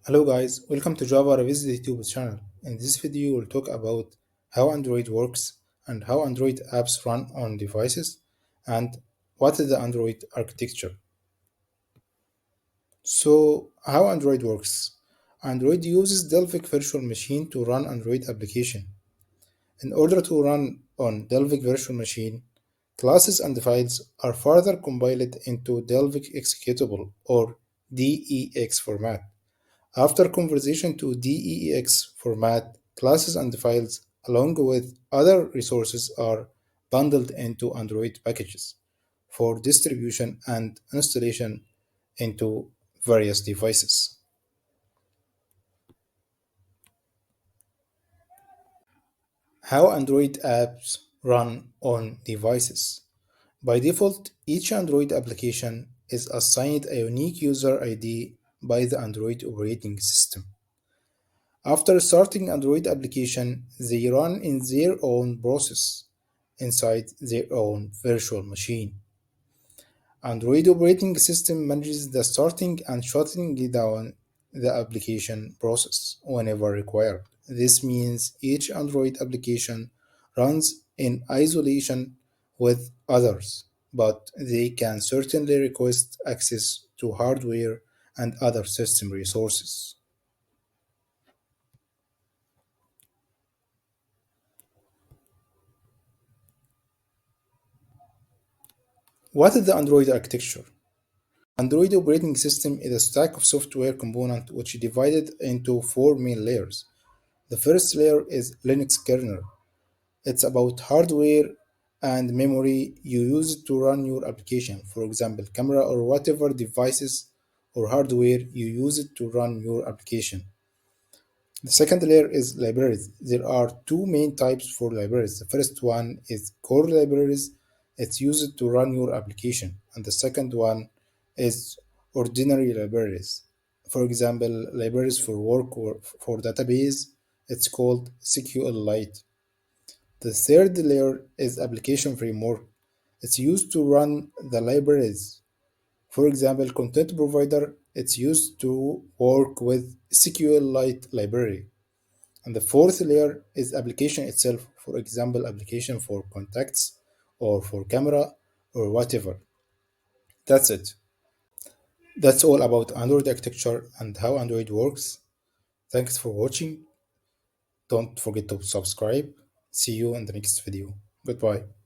Hello guys, welcome to Java Revisit YouTube channel. In this video, we'll talk about how Android works and how Android apps run on devices and what is the Android architecture. So, how Android works? Android uses Delphic virtual machine to run Android application. In order to run on Delphic virtual machine, classes and files are further compiled into Delphic executable or DEX format. After conversion to DEX format, classes and files, along with other resources, are bundled into Android packages for distribution and installation into various devices. How Android apps run on devices. By default, each Android application is assigned a unique user ID by the Android operating system. After starting Android application, they run in their own process inside their own virtual machine. Android operating system manages the starting and shutting down the application process whenever required. This means each Android application runs in isolation with others, but they can certainly request access to hardware and other system resources. What is the Android architecture? Android operating system is a stack of software components which is divided into four main layers. The first layer is Linux kernel. It's about hardware and memory you use to run your application, for example, camera or whatever devices or hardware you use it to run your application. The second layer is libraries. There are two main types for libraries. The first one is core libraries. It's used to run your application. And the second one is ordinary libraries. For example, libraries for work or for database, it's called SQLite. The third layer is application framework. It's used to run the libraries. For example, content provider, it's used to work with SQLite library. And the fourth layer is application itself, for example, application for contacts or for camera or whatever. That's it. That's all about Android architecture and how Android works. Thanks for watching. Don't forget to subscribe. See you in the next video. Goodbye.